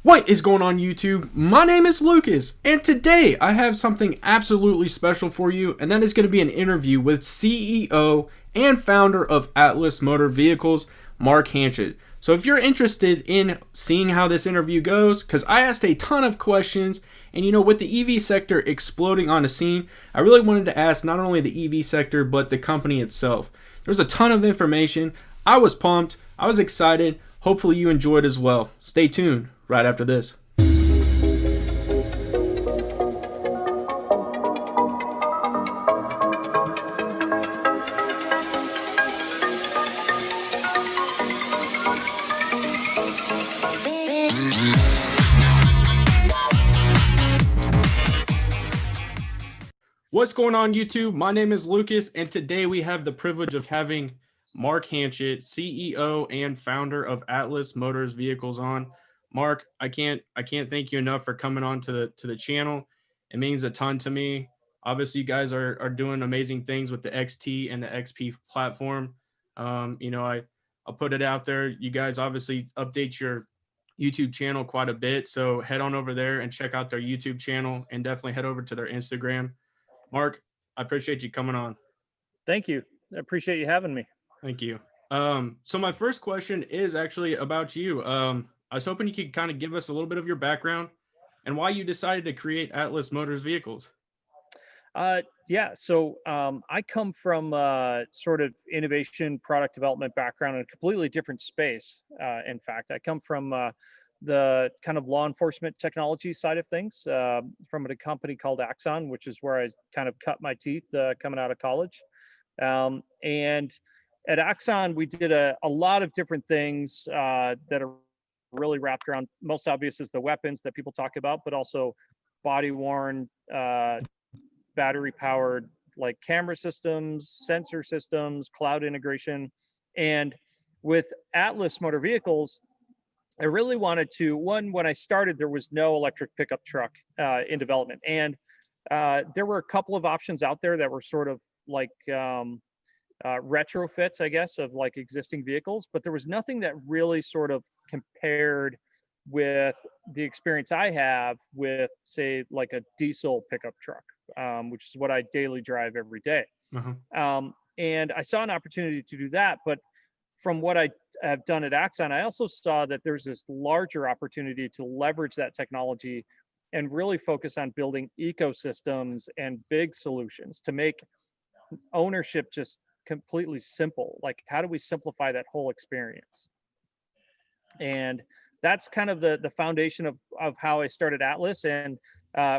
What is going on YouTube? My name is Lucas, and today I have something absolutely special for you, and that is going to be an interview with CEO and founder of Atlis Motor Vehicles, Mark Hanchett. So if you're interested in seeing how this interview goes, because I asked a ton of questions, and with the EV sector exploding on the scene, I really wanted to ask not only the EV sector, but the company itself. There's a ton of information. I was pumped. I was excited. Hopefully you enjoyed as well. Stay tuned right after this. What's going on YouTube? My name is Lucas, and today we have the privilege of having Mark Hanchett, CEO and founder of Atlis Motors Vehicles on. Mark, I can't thank you enough for coming on to the channel. It means a ton to me. Obviously, you guys are doing amazing things with the XT and the XP platform. I'll put it out there. You guys obviously update your YouTube channel quite a bit, so head on over there and check out their YouTube channel, and definitely head over to their Instagram. Mark, I appreciate you coming on. Thank you. I appreciate you having me. Thank you. So my first question is actually about you. I was hoping you could kind of give us a little bit of your background and why you decided to create Atlis Motors Vehicles. I come from sort of innovation product development background in a completely different space. In fact, I come from the kind of law enforcement technology side of things from a company called Axon, which is where I kind of cut my teeth coming out of college. And at Axon, we did a lot of different things that are really wrapped around, most obvious is the weapons that people talk about, but also body worn, battery powered like camera systems, sensor systems, cloud integration. And with Atlis Motor Vehicles, I really wanted to, when I started, there was no electric pickup truck in development. And there were a couple of options out there that were sort of like retrofits, I guess, of like existing vehicles, but there was nothing that really sort of compared with the experience I have with, say, like a diesel pickup truck, which is what I daily drive every day. And I saw an opportunity to do that, but from what I have done at Axon, I also saw that there's this larger opportunity to leverage that technology and really focus on building ecosystems and big solutions to make ownership just completely simple. Like, how do we simplify that whole experience? And that's kind of the foundation of how I started Atlis. And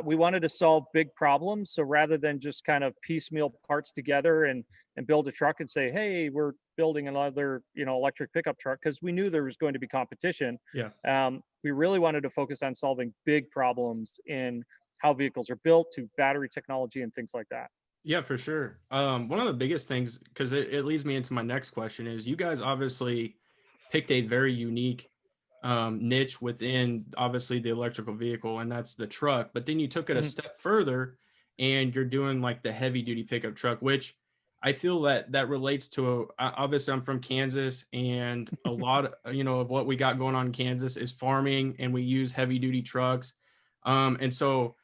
we wanted to solve big problems. So rather than just kind of piecemeal parts together and build a truck and say, hey, we're building another, electric pickup truck, because we knew there was going to be competition. Yeah. We really wanted to focus on solving big problems in how vehicles are built, to battery technology and things like that. Yeah, for sure. One of the biggest things, because it leads me into my next question, is you guys obviously picked a very unique niche within obviously the electrical vehicle, and that's the truck. But then you took it a step further, and you're doing like the heavy duty pickup truck, which I feel that relates to obviously I'm from Kansas, and a lot of what we got going on in Kansas is farming, and we use heavy duty trucks. And so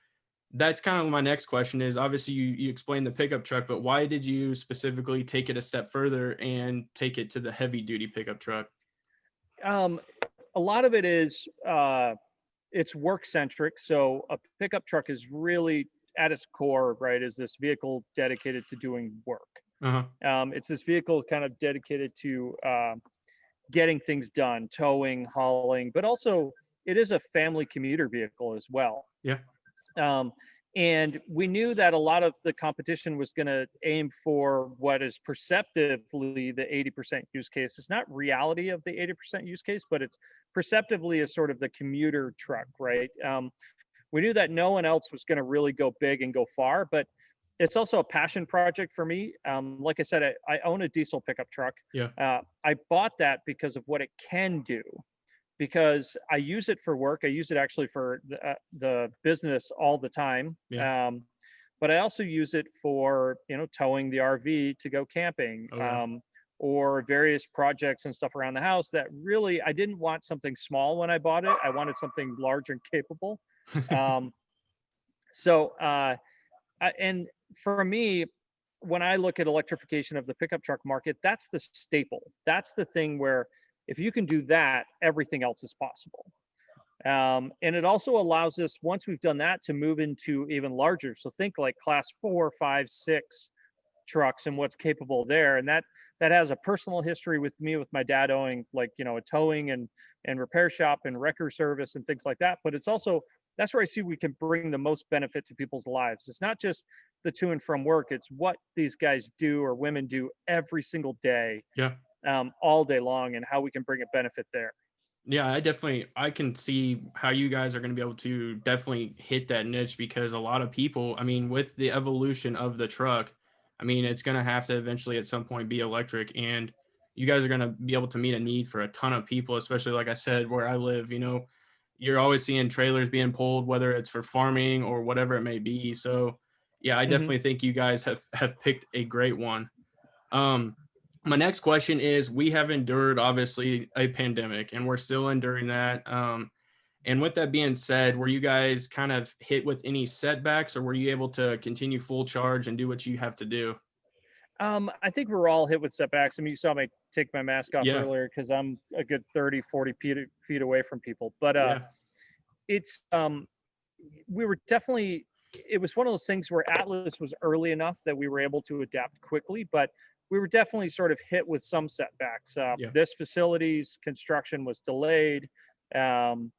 that's kind of my next question is, obviously you explained the pickup truck, but why did you specifically take it a step further and take it to the heavy duty pickup truck? A lot of it is it's work centric. So a pickup truck is really at its core, right, is this vehicle dedicated to doing work. It's this vehicle kind of dedicated to getting things done, towing, hauling, but also it is a family commuter vehicle as well. Yeah. And we knew that a lot of the competition was going to aim for what is perceptively the 80% use case. It's not reality of the 80% use case, but it's perceptively as sort of the commuter truck, right? We knew that no one else was going to really go big and go far, but it's also a passion project for me. Like I said, I own a diesel pickup truck. Yeah. I bought that because of what it can do, because I use it for work. I use it actually for the business all the time. Yeah. But I also use it for, towing the RV to go camping, Oh, yeah. or various projects and stuff around the house that really, I didn't want something small when I bought it. I wanted something large and capable. Um, and for me, when I look at electrification of the pickup truck market, that's the staple. That's the thing where if you can do that, everything else is possible. And it also allows us, once we've done that, to move into even larger. So think like class 4, 5, 6 trucks and what's capable there. And that has a personal history with me, with my dad owning, like, a towing and repair shop and wrecker service and things like that. But it's also, that's where I see we can bring the most benefit to people's lives. It's not just the to and from work, it's what these guys do or women do every single day, Yeah. all day long, and how we can bring a benefit there. Yeah, I can see how you guys are going to be able to definitely hit that niche, because a lot of people, I mean, with the evolution of the truck, I mean, it's going to have to eventually at some point be electric, and you guys are going to be able to meet a need for a ton of people, especially like I said, where I live, you're always seeing trailers being pulled, whether it's for farming or whatever it may be. So yeah, I Mhm. definitely think you guys have picked a great one. Um, my next question is, we have endured obviously a pandemic, and we're still enduring that. And with that being said, were you guys kind of hit with any setbacks, or were you able to continue full charge and do what you have to do? I think we're all hit with setbacks. I mean, you saw me take my mask off Yeah. earlier because I'm a good 30, 40 feet away from people. But Yeah. it's we were definitely, it was one of those things where Atlas was early enough that we were able to adapt quickly, but we were definitely sort of hit with some setbacks. Yeah. This facility's construction was delayed. Um,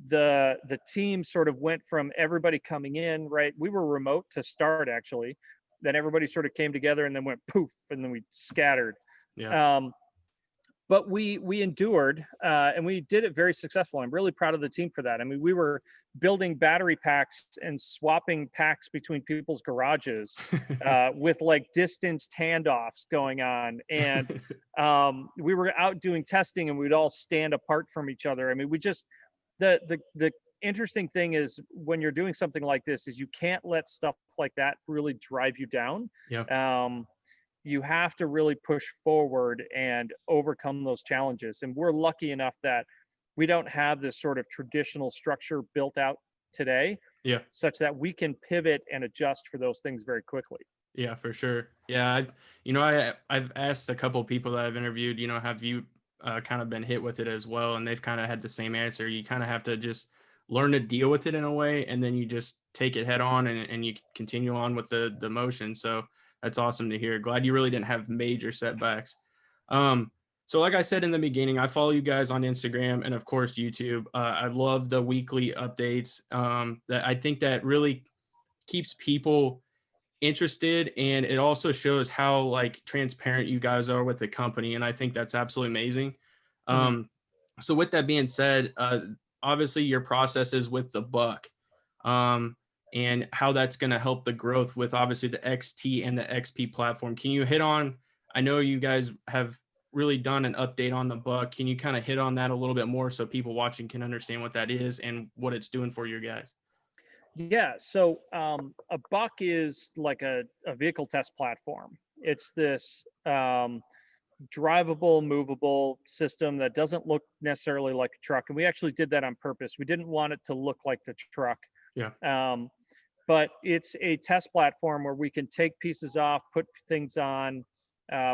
the team sort of went from everybody coming in, right? We were remote to start, actually. Then everybody sort of came together and then went poof, and then we scattered. Yeah. Um, but we endured, and we did it very successful. I'm really proud of the team for that. I mean, we were building battery packs and swapping packs between people's garages, with like distanced handoffs going on, and we were out doing testing, and we'd all stand apart from each other. I mean, we just, the interesting thing is, when you're doing something like this, is you can't let stuff like that really drive you down. Yeah. You have to really push forward and overcome those challenges. And we're lucky enough that we don't have this sort of traditional structure built out today, Yeah. such that we can pivot and adjust for those things very quickly. Yeah, for sure. Yeah, I've asked a couple of people that I've interviewed, have you kind of been hit with it as well? And they've kind of had the same answer. You kind of have to just learn to deal with it in a way, and then you just take it head on, and you continue on with the motion. So that's awesome to hear. Glad you really didn't have major setbacks. So like I said in the beginning, I follow you guys on Instagram and of course YouTube. I love the weekly updates. That I think that really keeps people interested, and it also shows how like transparent you guys are with the company, and I think that's absolutely amazing. Mhm. So with that being said, obviously your processes with the buck, um, and how that's going to help the growth with obviously the XT and the XP platform. Can you hit on, I know you guys have really done an update on the buck. Can you kind of hit on that a little bit more so people watching can understand what that is and what it's doing for you guys? Yeah. So a buck is like a vehicle test platform. It's this drivable, movable system that doesn't look necessarily like a truck. And we actually did that on purpose. We didn't want it to look like the truck. Yeah. Um, but it's a test platform where we can take pieces off, put things on.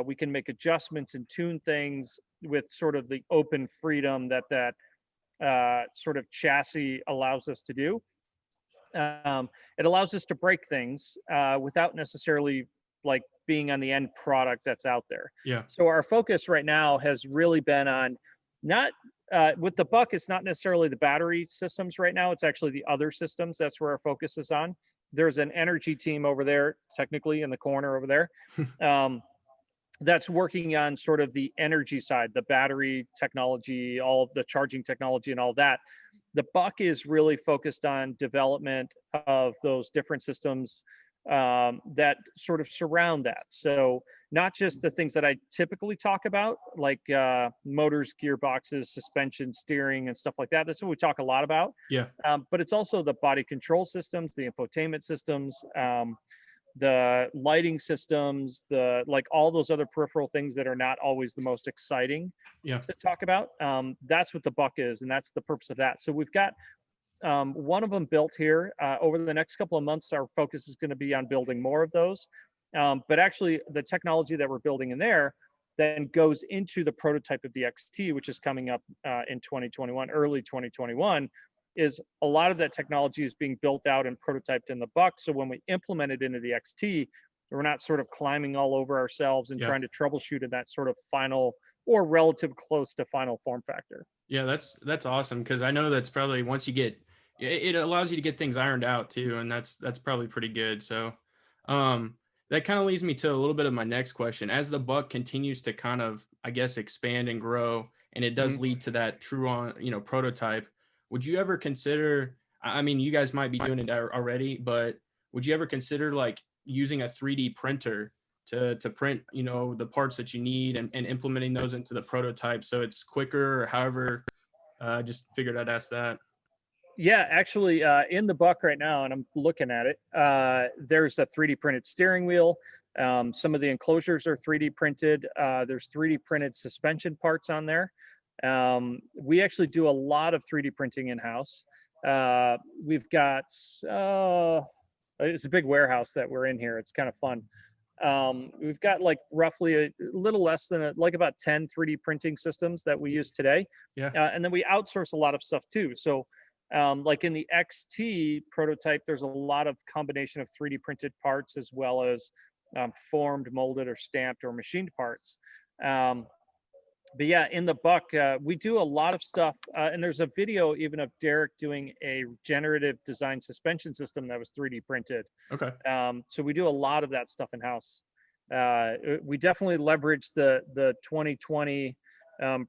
We can make adjustments and tune things with sort of the open freedom that sort of chassis allows us to do. It allows us to break things without necessarily like being on the end product that's out there. Yeah. So our focus right now has really been on not with the buck. It's not necessarily the battery systems right now. It's actually the other systems. That's where our focus is on. There's an energy team over there, technically in the corner over there. That's working on sort of the energy side, the battery technology, all of the charging technology and all that. The buck is really focused on development of those different systems that sort of surround that. So not just the things that I typically talk about, like motors, gearboxes, suspension, steering, and stuff like that. That's what we talk a lot about. Yeah. But it's also the body control systems, the infotainment systems, the lighting systems, like all those other peripheral things that are not always the most exciting Yeah. to talk about. That's what the buck is, and that's the purpose of that. So we've got one of them built here. Over the next couple of months, our focus is going to be on building more of those. But actually, the technology that we're building in there then goes into the prototype of the XT, which is coming up in 2021, early 2021. Is a lot of that technology is being built out and prototyped in the buck. So when we implement it into the XT, we're not sort of climbing all over ourselves and Yeah. trying to troubleshoot in that sort of final or relative close to final form factor. Yeah, that's awesome, because I know that's probably once you get it allows you to get things ironed out too, and that's probably pretty good. So that kind of leads me to a little bit of my next question. As the buck continues to kind of, I guess, expand and grow, and it does Mhm. lead to that true on, prototype, would you ever consider, I mean, you guys might be doing it already, but would you ever consider like using a 3D printer to print, the parts that you need, and implementing those into the prototype so it's quicker, or however? Just figured I'd ask that. Yeah, actually, in the buck right now, and I'm looking at it. There's a 3D printed steering wheel. Some of the enclosures are 3D printed. There's 3D printed suspension parts on there. We actually do a lot of 3D printing in house. We've got it's a big warehouse that we're in here. It's kind of fun. We've got like roughly a little less than like about 10 3D printing systems that we use today. Yeah. And then we outsource a lot of stuff too. So like in the XT prototype, there's a lot of combination of 3D printed parts as well as formed, molded, or stamped or machined parts. But yeah, in the buck, we do a lot of stuff. And there's a video even of Derek doing a generative design suspension system that was 3D printed. Okay. So we do a lot of that stuff in house. We definitely leverage the 2020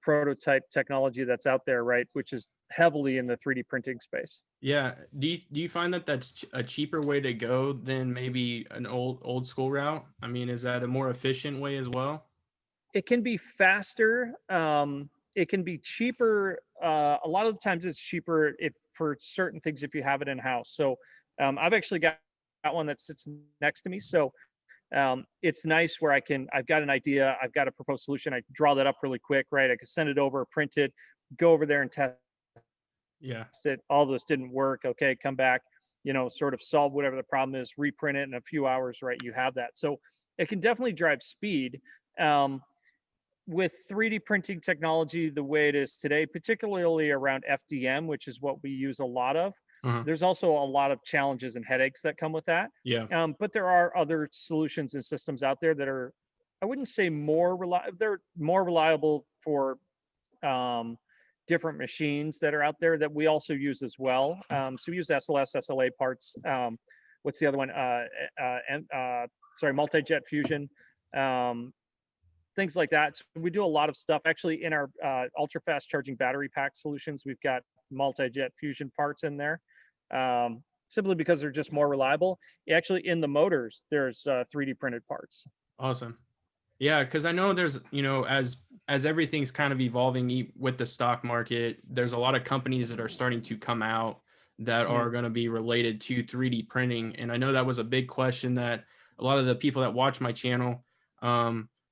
prototype technology that's out there, right? Which is heavily in the 3D printing space. Yeah. Do you find that that's a cheaper way to go than maybe an old school route? I mean, is that a more efficient way as well? It can be faster. It can be cheaper. A lot of the times it's cheaper if for certain things if you have it in house. So I've actually got one that sits next to me. So it's nice where I've got an idea, I've got a proposed solution, I draw that up really quick, right? I can send it over, print it, go over there and test Yeah. it. All this didn't work. Okay, come back, sort of solve whatever the problem is, reprint it in a few hours, right? You have that. So it can definitely drive speed. With 3D printing technology the way it is today, particularly around FDM, which is what we use a lot of, Uh-huh. there's also a lot of challenges and headaches that come with that. Yeah. But there are other solutions and systems out there that are, I wouldn't say more reliable, they're more reliable for different machines that are out there that we also use as well. So we use SLS, SLA parts. What's the other one? Multi-jet fusion. Things like that. So we do a lot of stuff. Actually, in our ultra fast charging battery pack solutions, we've got multi-jet fusion parts in there, simply because they're just more reliable. Actually, in the motors, there's 3D printed parts. Awesome. Yeah, because I know there's, as everything's kind of evolving with the stock market, there's a lot of companies that are starting to come out that are going to be related to 3D printing. And I know that was a big question that a lot of the people that watch my channel,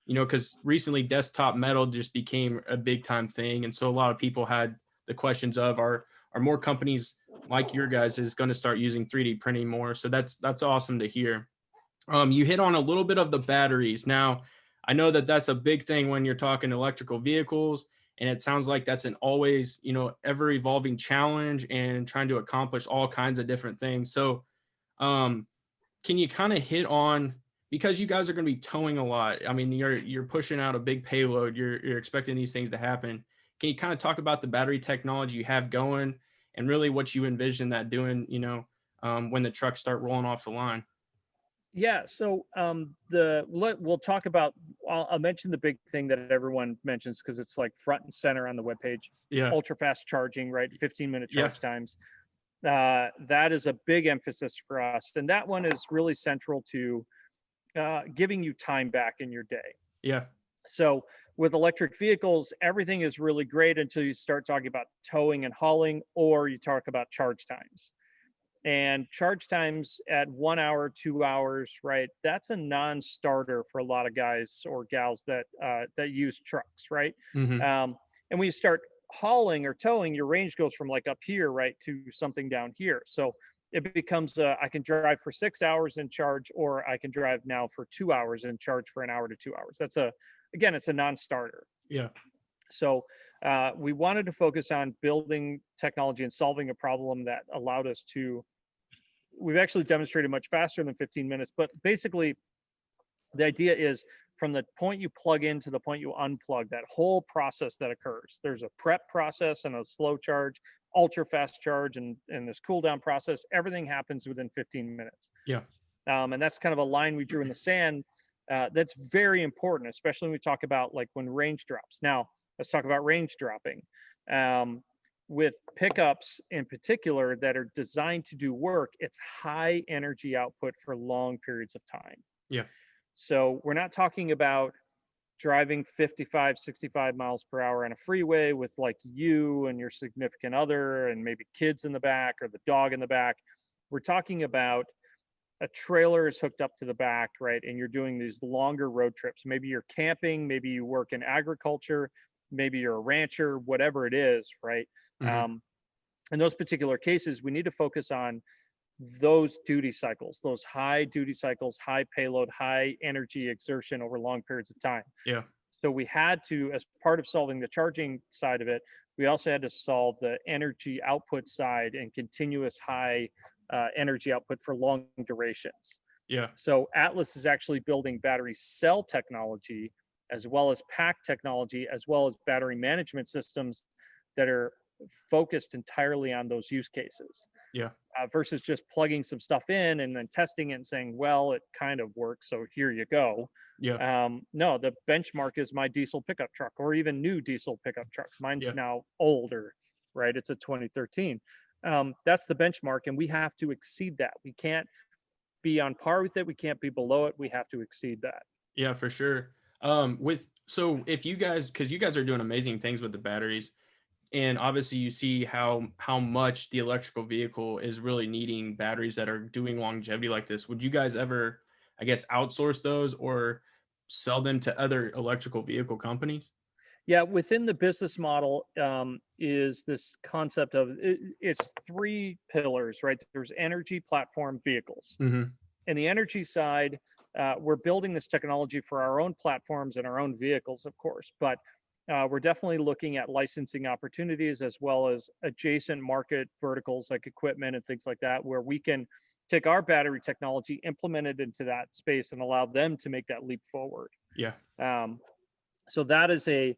because recently desktop metal just became a big time thing. And so a lot of people had the questions of are more companies like your guys is going to start using 3D printing more. So that's awesome to hear. You hit on a little bit of the batteries. Now, I know that that's a big thing when you're talking electrical vehicles, and it sounds like that's an always, ever evolving challenge and trying to accomplish all kinds of different things. So, can you kind of hit on, because you guys are going to be towing a lot. I mean, you're pushing out a big payload. You're expecting these things to happen. Can you kind of talk about the battery technology you have going, and really what you envision that doing, when the trucks start rolling off the line? Yeah. So we'll talk about. I'll mention the big thing that everyone mentions because it's like front and center on the webpage. Yeah. Ultra fast charging, right? 15-minute Yeah. charge times. That is a big emphasis for us, and that one is really central to giving you time back in your day. Yeah. So with electric vehicles, everything is really great until you start talking about towing and hauling, or you talk about charge times. And charge times at 1 hour, 2 hours, right? That's a non-starter for a lot of guys or gals that use trucks, right? Hmm. And when you start hauling or towing, your range goes from like up here, right, to something down here. So it becomes I can drive for 6 hours and charge, or I can drive now for 2 hours and charge for an hour to 2 hours. Again, it's a non-starter. Yeah. So we wanted to focus on building technology and solving a problem that allowed us to. We've actually demonstrated much faster than 15 minutes, but basically the idea is from the point you plug in to the point you unplug, that whole process that occurs. There's a prep process and a slow charge, ultra fast charge, and this cool down process. Everything happens within 15 minutes. Yeah. And that's kind of a line we drew in the sand. That's very important, especially when we talk about like when range drops. Now, let's talk about range dropping. With pickups in particular that are designed to do work, it's high energy output for long periods of time. Yeah. So we're not talking about driving 55, 65 miles per hour on a freeway with like you and your significant other and maybe kids in the back or the dog in the back. We're talking about a trailer is hooked up to the back, right? And you're doing these longer road trips. Maybe you're camping, maybe you work in agriculture, maybe you're a rancher, whatever it is, right? Hmm. In those particular cases, we need to focus on those duty cycles, those high duty cycles, high payload, high energy exertion over long periods of time. Yeah. So we had to, as part of solving the charging side of it, we also had to solve the energy output side and continuous high energy output for long durations. Yeah. So Atlis is actually building battery cell technology as well as pack technology, as well as battery management systems that are focused entirely on those use cases. Yeah. Versus just plugging some stuff in and then testing it and saying, well, it kind of works, so here you go. Yeah. No, the benchmark is my diesel pickup truck, or even new diesel pickup trucks. Mine's Yeah. now older, right? It's a 2013. That's the benchmark, and we have to exceed that. We can't be on par with it. We can't be below it. We have to exceed that. Yeah, for sure. So if you guys, because you guys are doing amazing things with the batteries, and obviously you see how much the electrical vehicle is really needing batteries that are doing longevity like this, would you guys ever, I guess, outsource those or sell them to other electrical vehicle companies? Yeah, within the business model is this concept of it's three pillars, right? There's energy, platform, vehicles. Hmm. And the energy side, we're building this technology for our own platforms and our own vehicles, of course, but we're definitely looking at licensing opportunities as well as adjacent market verticals like equipment and things like that, where we can take our battery technology, implement it into that space, and allow them to make that leap forward. Yeah. So that is a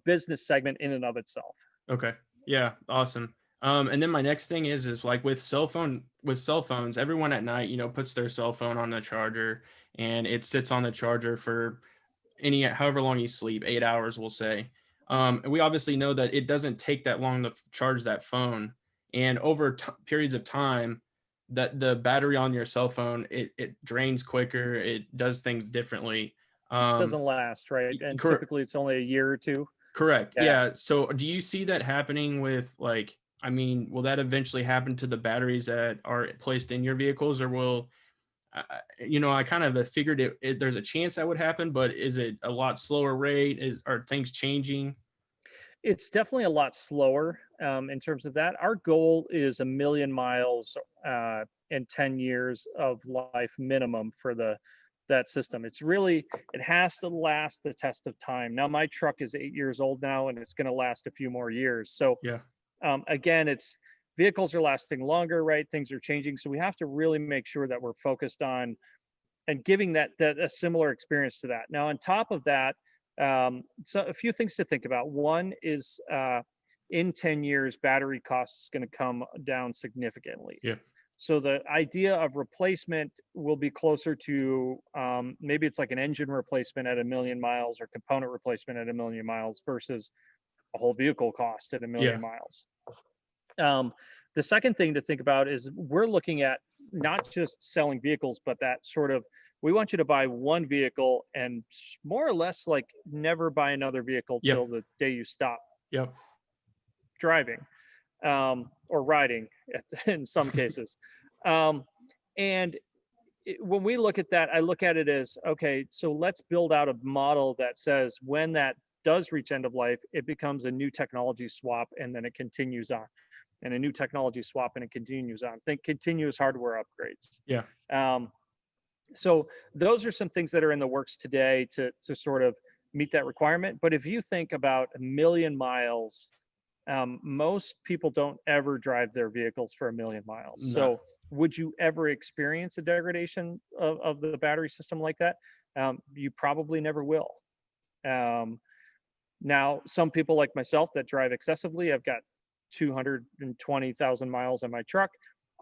business segment in and of itself. Okay. Yeah. Awesome. And then my next thing is like with cell phones, everyone at night, puts their cell phone on the charger and it sits on the charger for however long you sleep, 8 hours, we'll say. And we obviously know that it doesn't take that long to charge that phone. And over periods of time, that the battery on your cell phone, it drains quicker. It does things differently. Doesn't last, right? And Correct. typically it's only a year or two. Correct. Yeah. Yeah. So do you see that happening with like, I mean, will that eventually happen to the batteries that are placed in your vehicles, or will, I kind of figured there's a chance that would happen, but is it a lot slower rate? Are things changing? It's definitely a lot slower in terms of that. Our goal is 1 million miles and 10 years of life minimum for that system. It has to last the test of time. Now my truck is 8 years old now, and it's going to last a few more years. So Yeah. again, it's vehicles are lasting longer, right? Things are changing. So we have to really make sure that we're focused on and giving that a similar experience to that. Now, on top of that, so a few things to think about. One is in 10 years, battery cost is going to come down significantly. Yeah. So the idea of replacement will be closer to maybe it's like an engine replacement at 1 million miles or component replacement at 1 million miles versus a whole vehicle cost at 1 million miles. The second thing to think about is we're looking at not just selling vehicles, but that sort of, we want you to buy one vehicle and more or less like never buy another vehicle till the day you stop Yep. driving. or riding in some cases. Um, and when we look at that, I look at it as, okay, so let's build out a model that says when that does reach end of life, it becomes a new technology swap and then it continues on, and a new technology swap and it continues on. Think continuous hardware upgrades. Yeah. Um, so those are some things that are in the works today to sort of meet that requirement. But if you think about 1,000,000 miles, most people don't ever drive their vehicles for 1,000,000 miles. No. So would you ever experience a degradation of the battery system like that? You probably never will. Um, Now, some people like myself that drive excessively, I've got 220,000 miles on my truck.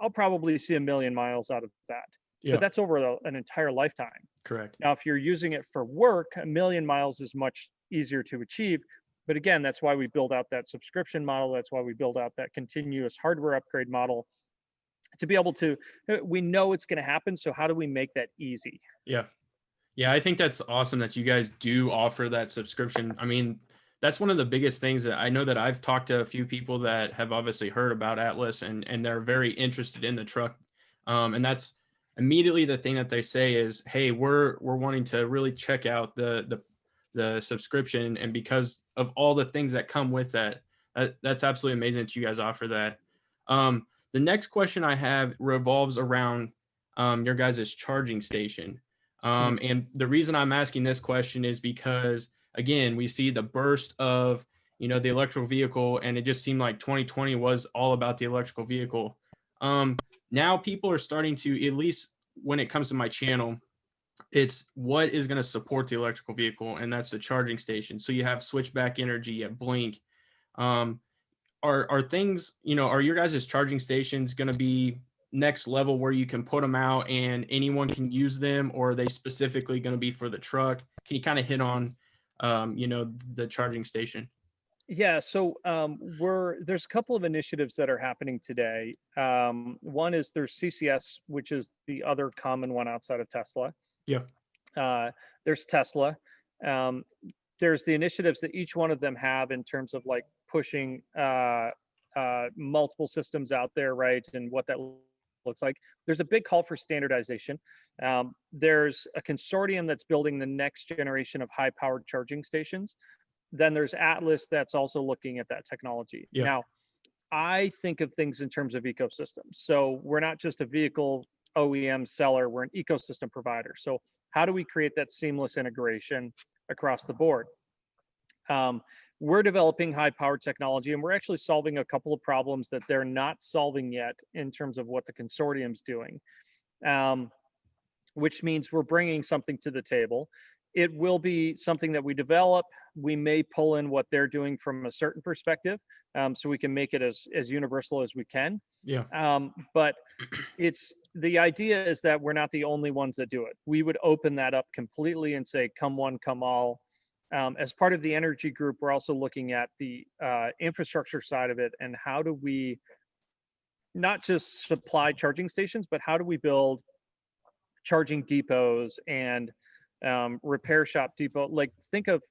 I'll probably see 1,000,000 miles out of that. Yeah. But that's over an entire lifetime. Correct. Now, if you're using it for work, 1,000,000 miles is much easier to achieve. But again, that's why we build out that subscription model. That's why we build out that continuous hardware upgrade model to be able to, we know it's going to happen. So how do we make that easy? Yeah. Yeah, I think that's awesome that you guys do offer that subscription. I mean, that's one of the biggest things that I know that I've talked to a few people that have obviously heard about Atlas and they're very interested in the truck. And that's immediately the thing that they say is, hey, we're wanting to really check out the subscription, and because of all the things that come with that, that's absolutely amazing that you guys offer that. The next question I have revolves around your guys' charging station. And the reason I'm asking this question is because, again, we see the burst of, the electrical vehicle, and it just seemed like 2020 was all about the electrical vehicle. Now people are starting to, at least when it comes to my channel, it's what is going to support the electrical vehicle, and that's the charging station. So you have Switchback Energy, you have Blink. Um, are things, are your guys' charging stations going to be next level where you can put them out and anyone can use them, or are they specifically going to be for the truck? Can you kind of hit on, the charging station? Yeah, so there's a couple of initiatives that are happening today. One is there's CCS, which is the other common one outside of Tesla. Yeah. There's Tesla. Um, there's the initiatives that each one of them have in terms of like pushing multiple systems out there, right? And what that looks like. There's a big call for standardization. There's a consortium that's building the next generation of high-powered charging stations. Then there's Atlis that's also looking at that technology. Yeah. Now, I think of things in terms of ecosystems. So we're not just a vehicle OEM seller, we're an ecosystem provider. So how do we create that seamless integration across the board? We're developing high powered technology, and we're actually solving a couple of problems that they're not solving yet in terms of what the consortium's doing, which means we're bringing something to the table. It will be something that we develop. We may pull in what they're doing from a certain perspective, so we can make it as universal as we can. Yeah. But the idea is that we're not the only ones that do it. We would open that up completely and say, come one, come all. As part of the energy group, we're also looking at the infrastructure side of it, and how do we not just supply charging stations, but how do we build charging depots and repair shop depot? Like, think of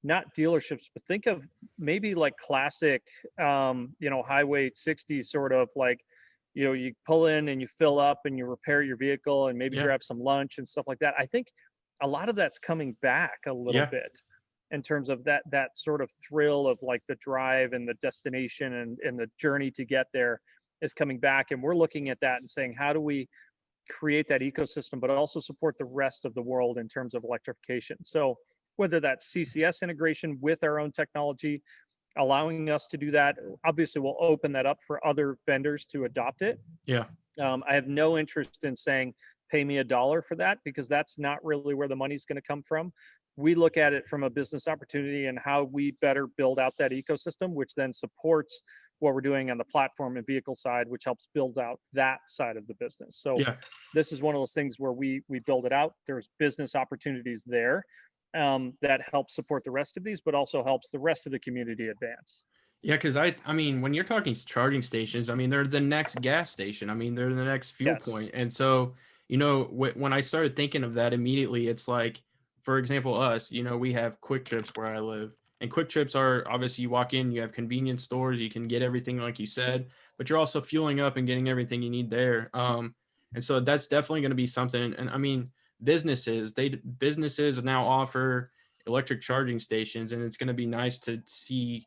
not dealerships, but think of maybe like classic Highway 60 sort of like, you pull in and you fill up and you repair your vehicle and maybe grab some lunch and stuff like that. I think a lot of that's coming back a little bit in terms of that sort of thrill of like the drive and the destination and the journey to get there is coming back. And we're looking at that and saying, how do we create that ecosystem, but also support the rest of the world in terms of electrification? So whether that's CCS integration with our own technology, allowing us to do that, obviously we'll open that up for other vendors to adopt it. Yeah. I have no interest in saying, pay me $1 for that, because that's not really where the money's going to come from. We look at it from a business opportunity and how we better build out that ecosystem, which then supports what we're doing on the platform and vehicle side, which helps build out that side of the business. So this is one of those things where we build it out. There's business opportunities there that help support the rest of these, but also helps the rest of the community advance. Yeah, because I mean, when you're talking charging stations, I mean, they're the next gas station. I mean, they're the next fuel point. And so, when I started thinking of that immediately, it's like, for example, us, we have Quick Trips where I live. And quick trips are obviously, you walk in, you have convenience stores, you can get everything like you said, but you're also fueling up and getting everything you need there. And so that's definitely going to be something. And I mean, businesses now offer electric charging stations, and it's going to be nice to see,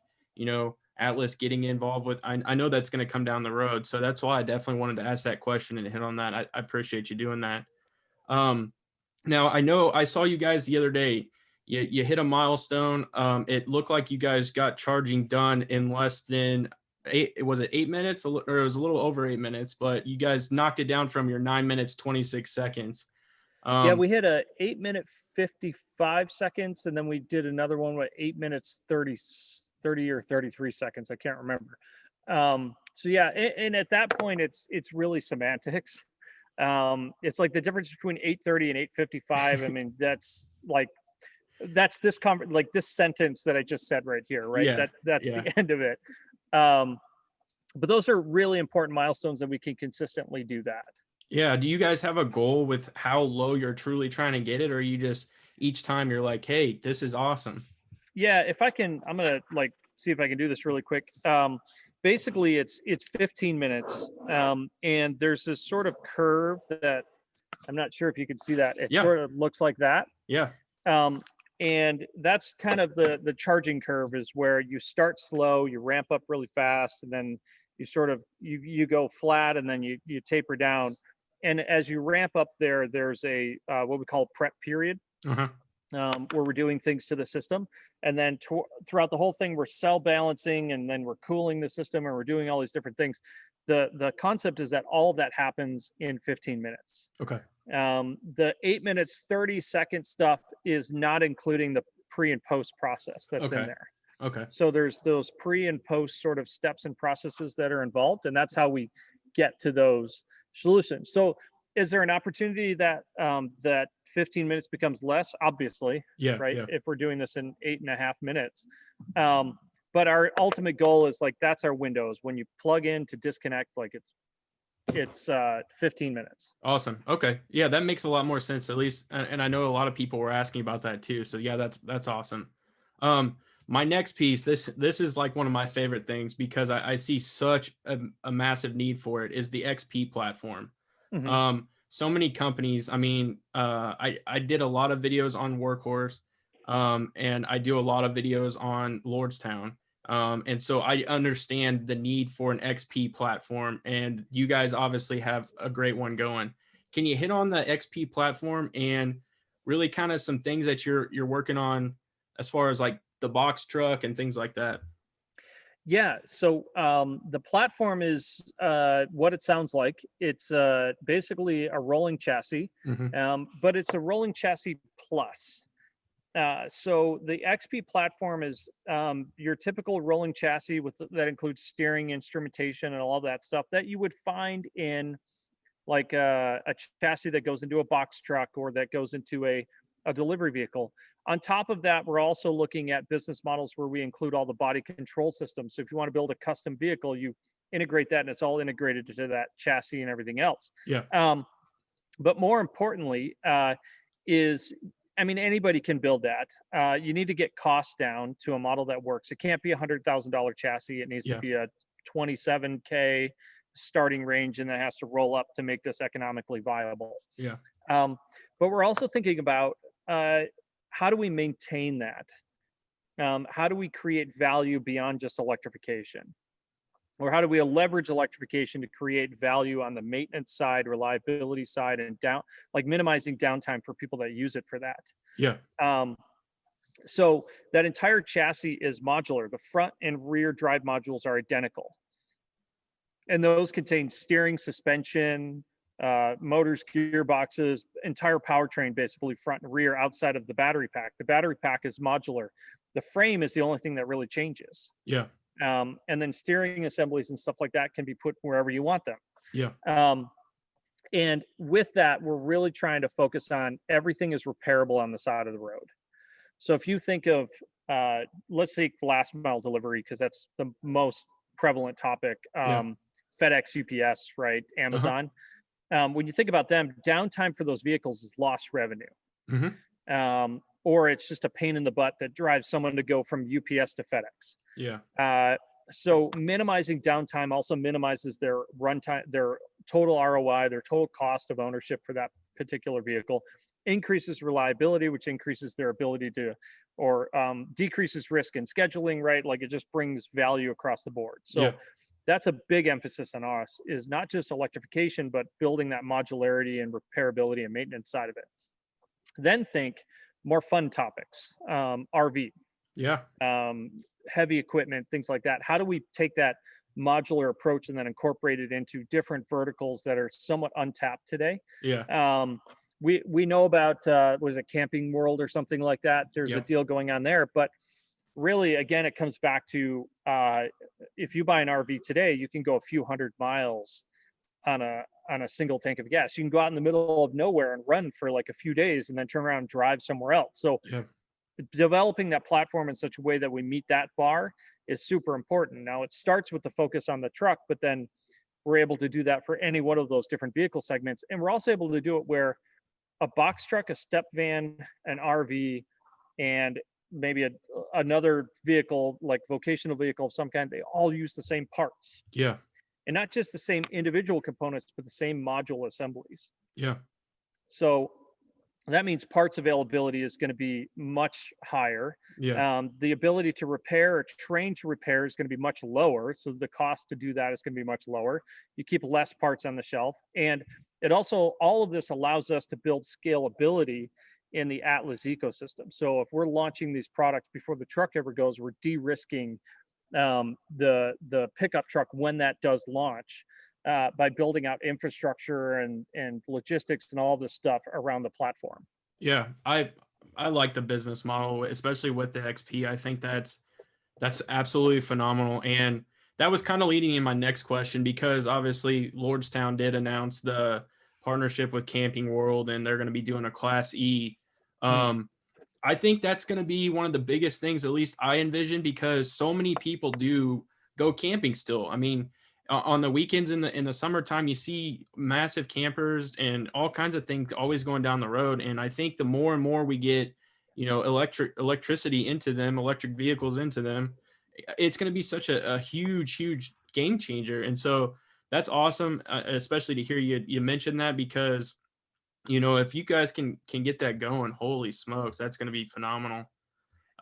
Atlis getting involved with. I know that's going to come down the road, so that's why I definitely wanted to ask that question and hit on that. I appreciate you doing that. Now I know I saw you guys the other day. You hit a milestone. It looked like you guys got charging done in less than eight. Was it 8 minutes, or it was a little over 8 minutes? But you guys knocked it down from your 9 minutes 26 seconds. Yeah, we hit a 8 minute 55 seconds, and then we did another one with 8 minutes 30 or 33 seconds. I can't remember. So yeah, and at that point, it's really semantics. It's like the difference between 8:30 and 8:55. I mean, that's this like this sentence that I just said right here, right? Yeah, That's yeah. the end of it. But those are really important milestones that we can consistently do that. Yeah. Do you guys have a goal with how low you're truly trying to get it, or you just each time you're like, hey, this is awesome? Yeah, if I can, I'm gonna see if I can do this really quick. Basically, it's 15 minutes, and there's this sort of curve that I'm not sure if you can see that. It sort of looks like that. Yeah. And that's kind of the charging curve, is where you start slow, you ramp up really fast, and then you sort of you go flat, and then you taper down. And as you ramp up there's a what we call prep period. Uh-huh. Where we're doing things to the system, and then throughout the whole thing, we're cell balancing, and then we're cooling the system, and we're doing all these different things. The concept is that all of that happens in 15 minutes. Okay. The 8 minutes 30 second stuff is not including the pre and post process that's in there. Okay. So there's those pre and post sort of steps and processes that are involved, and that's how we get to those solutions. So is there an opportunity that that 15 minutes becomes less? Obviously, Yeah. right? Yeah. If we're doing this in 8.5 minutes. But our ultimate goal is that's our windows. When you plug in to disconnect, it's 15 minutes. Awesome. Okay. Yeah, that makes a lot more sense, at least. And I know a lot of people were asking about that too. So yeah, that's awesome. My next piece, this is like one of my favorite things, because I see such a massive need for it, is the XP platform. Mm-hmm. So many companies. I mean, I did a lot of videos on Workhorse, and I do a lot of videos on Lordstown. And so I understand the need for an XP platform, and you guys obviously have a great one going. Can you hit on the XP platform and really kind of some things that you're working on as far as like the box truck and things like that? Yeah. So the platform is what it sounds like. It's basically a rolling chassis, but it's a rolling chassis plus. So the XP platform is your typical rolling chassis that includes steering, instrumentation, and all that stuff that you would find in like a chassis that goes into a box truck, or that goes into a delivery vehicle. On top of that, we're also looking at business models where we include all the body control systems. So if you want to build a custom vehicle, you integrate that, and it's all integrated to that chassis and everything else. Yeah. But more importantly, anybody can build that. You need to get costs down to a model that works. It can't be a $100,000 chassis. It needs to be a $27K starting range, and that has to roll up to make this economically viable. Yeah. But we're also thinking about how do we maintain that? How do we create value beyond just electrification? Or how do we leverage electrification to create value on the maintenance side, reliability side, and minimizing downtime for people that use it for that? Yeah. So that entire chassis is modular. The front and rear drive modules are identical. And those contain steering, suspension, motors, gearboxes, entire powertrain, basically front and rear, outside of the battery pack. The battery pack is modular. The frame is the only thing that really changes. Yeah. And then steering assemblies and stuff like that can be put wherever you want them. Yeah. And with that, we're really trying to focus on everything is repairable on the side of the road. So if you think of, let's take last mile delivery, because that's the most prevalent topic. FedEx, UPS, right? Amazon. When you think about them, downtime for those vehicles is lost revenue. or it's just a pain in the butt that drives someone to go from UPS to FedEx. Yeah. So minimizing downtime also minimizes their runtime, their total ROI, their total cost of ownership for that particular vehicle, increases reliability, which increases their ability to, or decreases risk in scheduling, right? Like it just brings value across the board. So Yeah. that's a big emphasis on us, is not just electrification, but building that modularity and repairability and maintenance side of it. Then think more fun topics, RV, Yeah. heavy equipment, things like that. How do we take that modular approach and then incorporate it into different verticals that are somewhat untapped today? Yeah. We know about was it Camping World or something like that? There's a Yep. deal going on there, but really, again, it comes back to if you buy an RV today, you can go a few hundred miles on a single tank of gas. You can go out in the middle of nowhere and run for like a few days and then turn around and drive somewhere else. So Yeah. developing that platform in such a way that we meet that bar is super important. Now it starts with the focus on the truck, but then we're able to do that for any one of those different vehicle segments. And we're also able to do it where a box truck, a step van, an RV, and maybe another vehicle, like vocational vehicle of some kind, they all use the same parts. Yeah. And not just the same individual components, but the same module assemblies. Yeah. So that means parts availability is going to be much higher. Yeah. The ability to repair or train to repair is going to be much lower. So the cost to do that is going to be much lower. You keep less parts on the shelf. And it also, all of this allows us to build scalability in the Atlis ecosystem. So if we're launching these products before the truck ever goes, we're de-risking the pickup truck when that does launch. By building out infrastructure and logistics and all this stuff around the platform. Yeah. I like the business model, especially with the XP. I think that's absolutely phenomenal. And that was kind of leading in my next question, because obviously Lordstown did announce the partnership with Camping World, and they're going to be doing a Class E. I think that's going to be one of the biggest things, at least I envision, because so many people do go camping still. I mean, on the weekends in the summertime, you see massive campers and all kinds of things always going down the road. And I think the more and more we get, electricity into them, electric vehicles into them, it's going to be such a huge game changer. And so that's awesome, especially to hear you mention that, because if you guys can get that going, holy smokes, that's going to be phenomenal.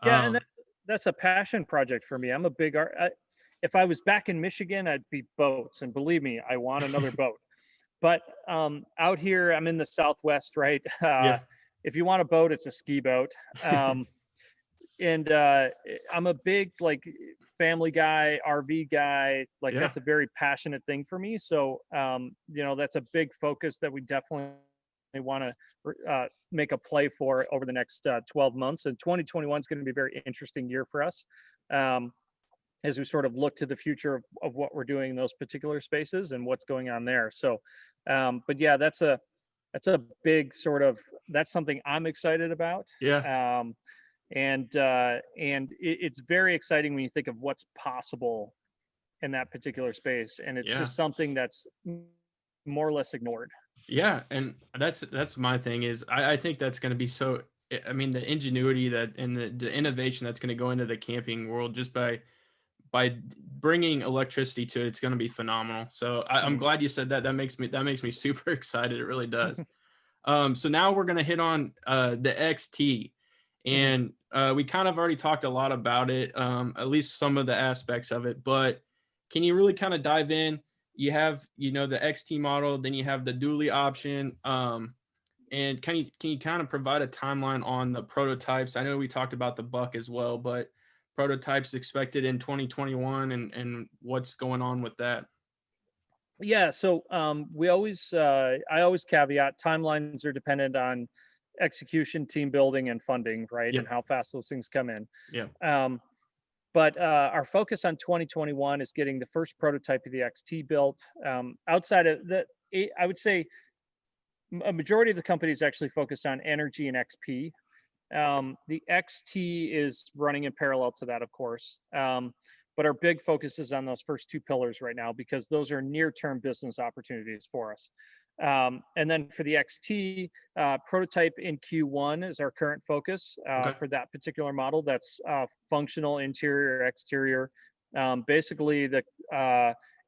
Yeah, and Um, that's a passion project for me. I'm a big art. If I was back in Michigan, I'd be boats, and believe me, I want another boat. But out here, I'm in the Southwest, right? yeah, If you want a boat, it's a ski boat. And I'm a big like family guy, RV guy. Like yeah, that's a very passionate thing for me. So that's a big focus that we definitely want to make a play for over the next 12 months. And 2021 is going to be a very interesting year for us as we sort of look to the future of what we're doing in those particular spaces and what's going on there. So, but yeah, that's a big sort of, that's something I'm excited about. yeah, It's very exciting when you think of what's possible in that particular space. And it's yeah. just something that's more or less ignored. Yeah, and that's my thing is I think that's going to be so. I mean, the ingenuity that and the innovation that's going to go into the camping world just by bringing electricity to it, it's going to be phenomenal. So I'm Mm. glad you said that. That makes me super excited. It really does. So now we're going to hit on the XT, Mhm. and we kind of already talked a lot about it, at least some of the aspects of it. But can you really kind of dive in? You have the XT model, then you have the dually option. And can you kind of provide a timeline on the prototypes? I know we talked about the Buck as well, but prototypes expected in 2021 and what's going on with that? Yeah, so I always caveat timelines are dependent on execution, team building, and funding, right? And Yep. how fast those things come in. Yeah. Um, but our focus on 2021 is getting the first prototype of the XT built. Outside of that, I would say a majority of the company is actually focused on energy and XP. The XT is running in parallel to that, of course. But our big focus is on those first two pillars right now because those are near-term business opportunities for us. And then for the XT, prototype in Q1 is our current focus Okay. for that particular model. That's functional interior, exterior. Basically,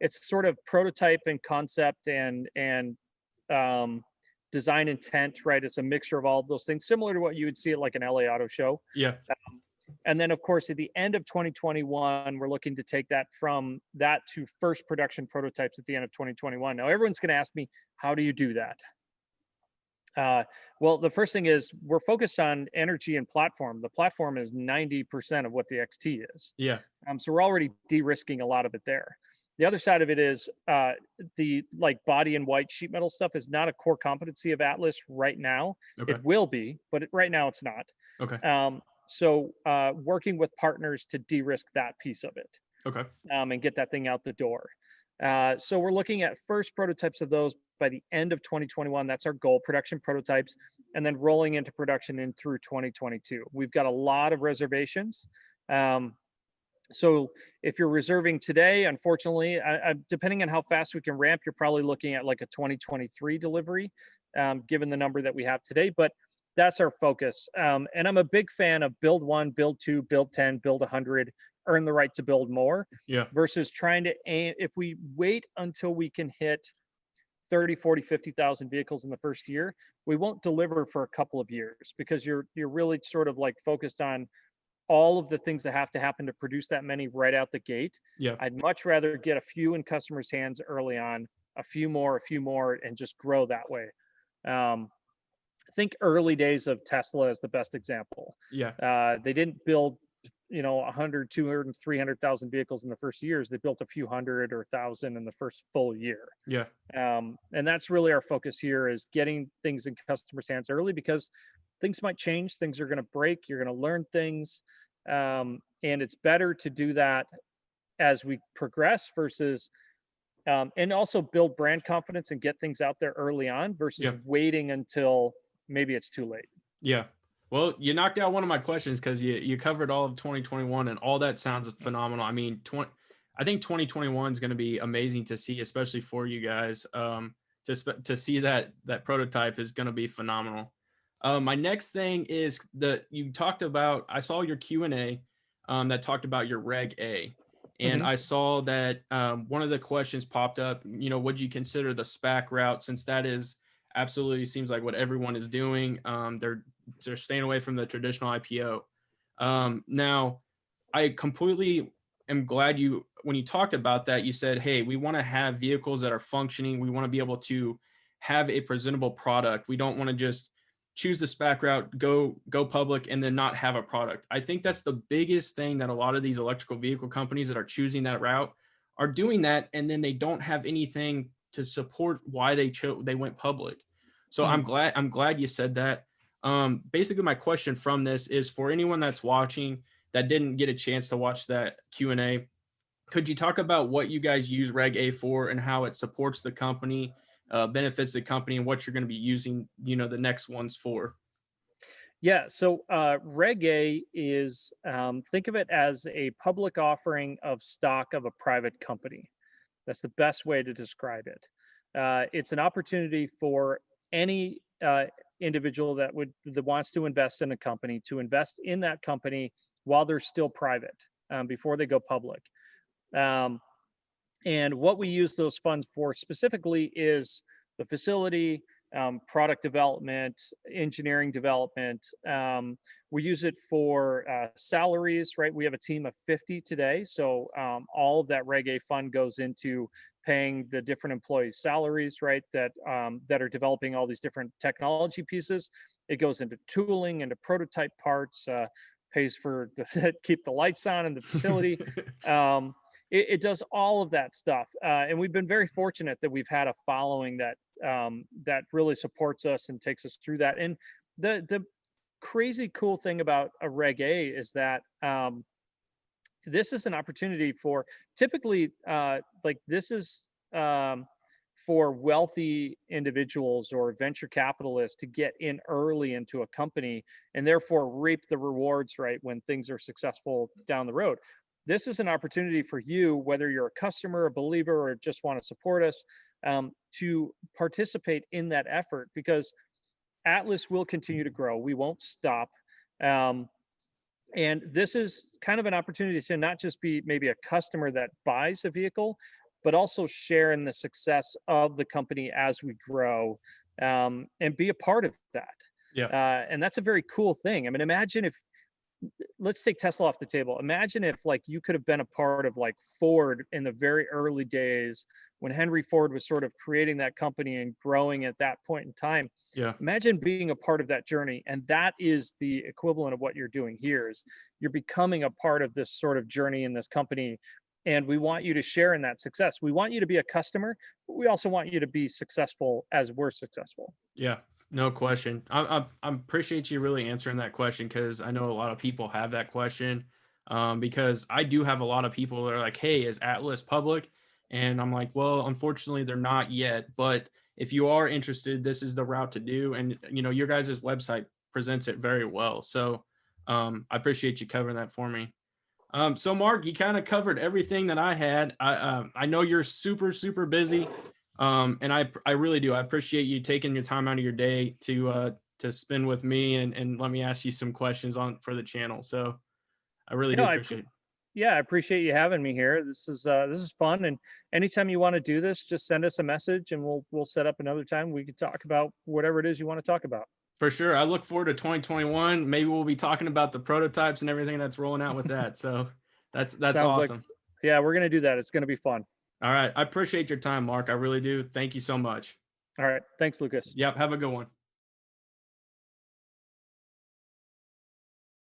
it's sort of prototype and concept and um, design intent, right? It's a mixture of all of those things, similar to what you would see at like an LA Auto Show. Yeah. And then, of course, at the end of 2021, we're looking to take that from that to first production prototypes at the end of 2021. Now, everyone's going to ask me, how do you do that? Well, the first thing is we're focused on energy and platform. The platform is 90% of what the XT is. Yeah. So we're already de-risking a lot of it there. The other side of it is the like body and white sheet metal stuff is not a core competency of Atlis right now. Okay. It will be, but right now it's not. Okay. So working with partners to de-risk that piece of it. Okay. And get that thing out the door. So we're looking at first prototypes of those by the end of 2021. That's our goal, production prototypes, and then rolling into production in through 2022. We've got a lot of reservations. So if you're reserving today, unfortunately, depending on how fast we can ramp, you're probably looking at like a 2023 delivery, given the number that we have today. But that's our focus. And I'm a big fan of build 1, build 2, build 10, build 100, earn the right to build more. Yeah. Versus trying to aim, if we wait until we can hit 30, 40, 50,000 vehicles in the first year, we won't deliver for a couple of years because you're really sort of like focused on all of the things that have to happen to produce that many right out the gate. Yeah. I'd much rather get a few in customers' hands early on, a few more, and just grow that way. I think early days of Tesla is the best example. Yeah. They didn't build 100, 200, and 300,000 vehicles in the first years. They built a few hundred or thousand in the first full year. Yeah. And that's really our focus here, is getting things in customers' hands early, because things might change. Things are going to break. You're going to learn things. And it's better to do that as we progress versus, and also build brand confidence and get things out there early on versus waiting until maybe it's too late. Yeah. Well, you knocked out one of my questions because you covered all of 2021, and all that sounds phenomenal. I mean, I think 2021 is going to be amazing to see, especially for you guys. Just to see that prototype is going to be phenomenal. My next thing is that you talked about, I saw your Q&A that talked about your Reg A. And I saw that one of the questions popped up, would you consider the SPAC route, since that is absolutely seems like what everyone is doing. They're staying away from the traditional IPO. Now, I completely am glad when you talked about that, you said, hey, we want to have vehicles that are functioning. We want to be able to have a presentable product. We don't want to just choose the SPAC route, go public, and then not have a product. I think that's the biggest thing that a lot of these electrical vehicle companies that are choosing that route are doing that, and then they don't have anything to support why they went public. So I'm glad you said that. Basically, my question from this is for anyone that's watching that didn't get a chance to watch that Q&A, could you talk about what you guys use Reg A for and how it supports the company, benefits the company, and what you're going to be using, the next ones for? Yeah, so Reg A is, think of it as a public offering of stock of a private company. That's the best way to describe it. It's an opportunity for any individual that wants to invest in a company to invest in that company while they're still private, before they go public. And what we use those funds for specifically is the facility, product development, engineering development. We use it for salaries, right? We have a team of 50 today. So all of that Reg A fund goes into paying the different employees' salaries, right? That are developing all these different technology pieces. It goes into tooling, into prototype parts, pays for keep the lights on in the facility. It does all of that stuff. And we've been very fortunate that we've had a following that really supports us and takes us through that. And the crazy cool thing about a Reg A is that this is an opportunity for typically this is for wealthy individuals or venture capitalists to get in early into a company and therefore reap the rewards, right, when things are successful down the road. this is an opportunity for you, whether you're a customer, a believer, or just want to support us, to participate in that effort, because Atlas will continue to grow. We won't stop. Um, and this is kind of an opportunity to not just be maybe a customer that buys a vehicle, but also share in the success of the company as we grow, and be a part of that. Yeah. And that's a very cool thing. I mean, imagine if, let's take Tesla off the table. Imagine if like you could have been a part of like Ford in the very early days when Henry Ford was sort of creating that company and growing at that point in time. Yeah. Imagine being a part of that journey. And that is the equivalent of what you're doing here is you're becoming a part of this sort of journey in this company. And we want you to share in that success. We want you to be a customer, but we also want you to be successful as we're successful. Yeah, no question. I appreciate you really answering that question, because I know a lot of people have that question. Because I do have a lot of people that are like, "Hey, is Atlas public?" And I'm like, "Well, unfortunately, they're not yet. But if you are interested, this is the route to do." And your guys' website presents it very well. So I appreciate you covering that for me. So Mark, you kind of covered everything that I had. I know you're super, super busy. And I really do. I appreciate you taking your time out of your day to spend with me and let me ask you some questions on for the channel. So I really You do know, appreciate it. yeah, I appreciate you having me here. This is fun, and anytime you want to do this, just send us a message, and we'll set up another time we can talk about whatever it is you want to talk about. For sure. I look forward to 2021. Maybe we'll be talking about the prototypes and everything that's rolling out with that. So that's Sounds like, awesome. yeah, we're gonna do that. It's gonna be fun. All right. I appreciate your time, Mark. I really do. Thank you so much. All right, thanks, Lucas. Yep. Have a good one.